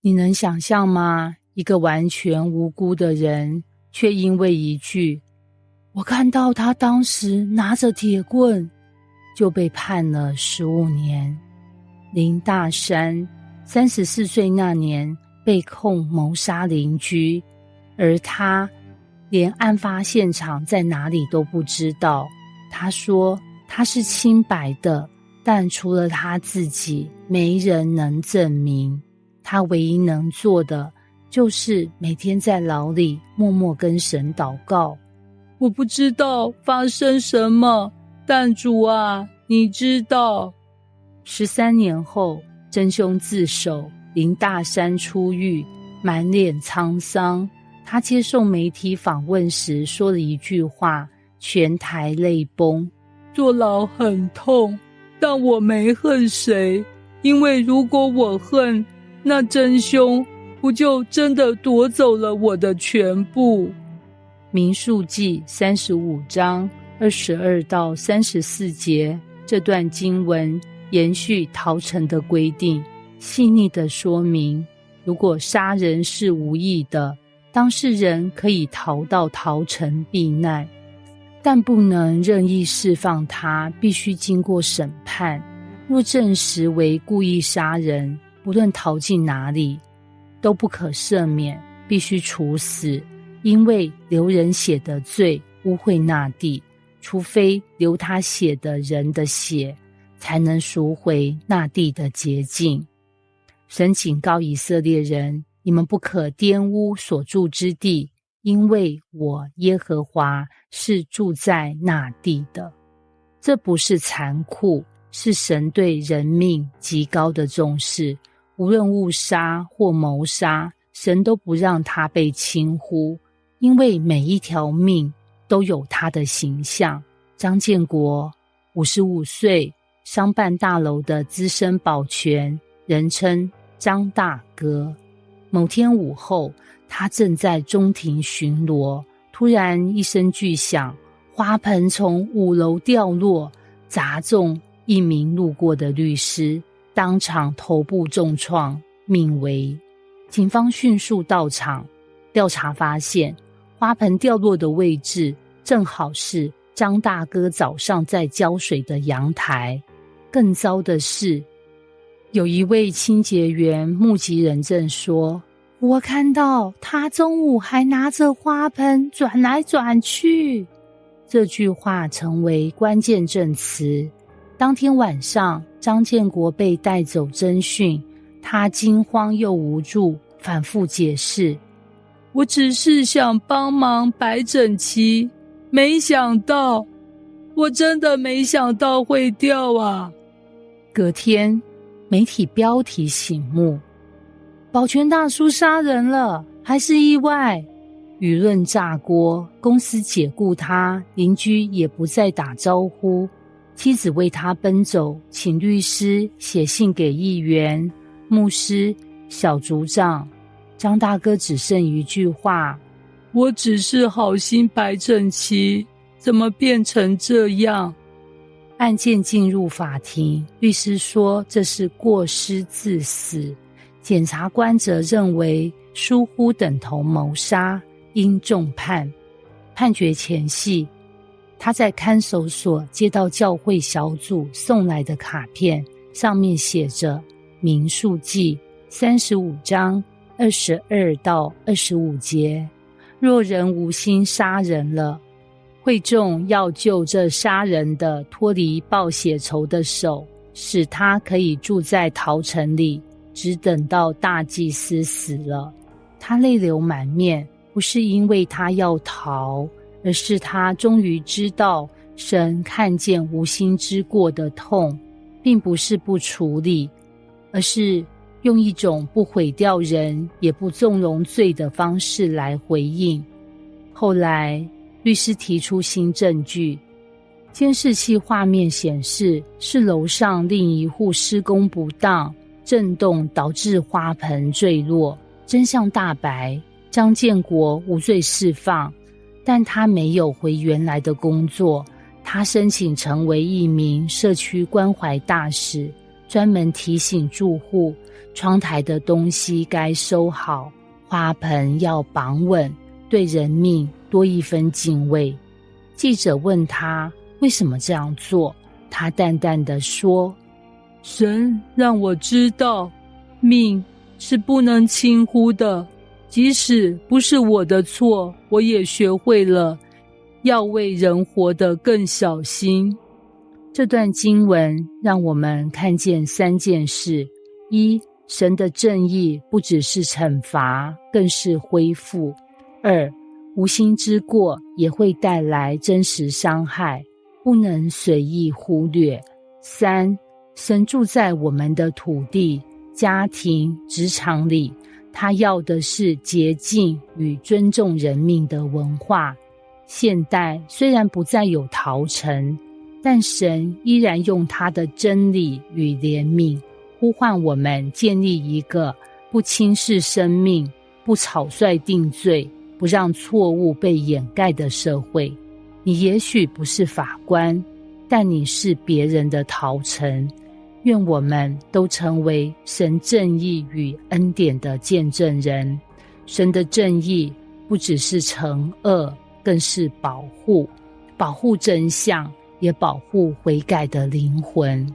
你能想象吗？一个完全无辜的人，却因为一句“我看到他当时拿着铁棍”，就被判了15年。林大山34岁那年被控谋杀邻居，而他连案发现场在哪里都不知道。他说他是清白的，但除了他自己，没人能证明。他唯一能做的就是每天在牢里默默跟神祷告。我不知道发生什么，但主啊，你知道。13年后，真凶自首，林大山出狱，满脸沧桑。他接受媒体访问时说了一句话，全台泪崩：坐牢很痛，但我没恨谁，因为如果我恨，那真凶不就真的夺走了我的全部？民数记35章22到34节，这段经文延续逃城的规定，细腻地说明，如果杀人是无意的，当事人可以逃到逃城避难，但不能任意释放他，必须经过审判。若证实为故意杀人，不论逃进哪里，都不可赦免，必须处死，因为流人血的罪污秽那地，除非流他血的人的血，才能赎回那地的洁净。神警告以色列人，你们不可玷污所住之地，因为我耶和华是住在那地的。这不是残酷，是神对人命极高的重视。无论误杀或谋杀，神都不让他被轻忽，因为每一条命都有他的形象。张建国55岁，商办大楼的资深保全，人称张大哥。某天午后，他正在中庭巡逻，突然一声巨响，花盆从5楼掉落，砸中一名路过的律师，当场头部重创，命危。警方迅速到场调查，发现花盆掉落的位置正好是张大哥早上在浇水的阳台。更糟的是，有一位清洁员目击人证说，我看到他中午还拿着花盆转来转去。这句话成为关键证词。当天晚上，张建国被带走侦讯，他惊慌又无助，反复解释，我只是想帮忙摆整齐，没想到，我真的没想到会掉啊。隔天，媒体标题醒目，保全大叔杀人了，还是意外？舆论炸锅，公司解雇他，邻居也不再打招呼，妻子为他奔走，请律师写信给议员、牧师、小组长。张大哥只剩一句话，我只是好心摆整齐，怎么变成这样？案件进入法庭，律师说这是过失致死，检察官则认为疏忽等同谋杀，应重判。判决前夕，他在看守所接到教会小组送来的卡片，上面写着民数记35章22到25节，若人无心杀人了，会众要救这杀人的脱离报血仇的手，使他可以住在逃城里，只等到大祭司死了。他泪流满面，不是因为他要逃，而是他终于知道神看见无心之过的痛，并不是不处理，而是用一种不毁掉人也不纵容罪的方式来回应。后来律师提出新证据，监视器画面显示是楼上另一户施工不当，震动导致花盆坠落。真相大白，张建国无罪释放，但他没有回原来的工作，他申请成为一名社区关怀大使，专门提醒住户窗台的东西该收好，花盆要绑稳，对人命多一分敬畏。记者问他为什么这样做，他淡淡地说：神让我知道，命是不能轻忽的，即使不是我的错，我也学会了要为人活得更小心。这段经文让我们看见3件事：一，神的正义不只是惩罚，更是恢复；二，无心之过也会带来真实伤害，不能随意忽略；三，神住在我们的土地、家庭、职场里，他要的是洁净与尊重人命的文化。现代虽然不再有逃城，但神依然用他的真理与怜悯呼唤我们建立一个不轻视生命、不草率定罪、不让错误被掩盖的社会。你也许不是法官，但你是别人的逃城。愿我们都成为神正义与恩典的见证人。神的正义不只是惩恶，更是保护真相，也保护悔改的灵魂。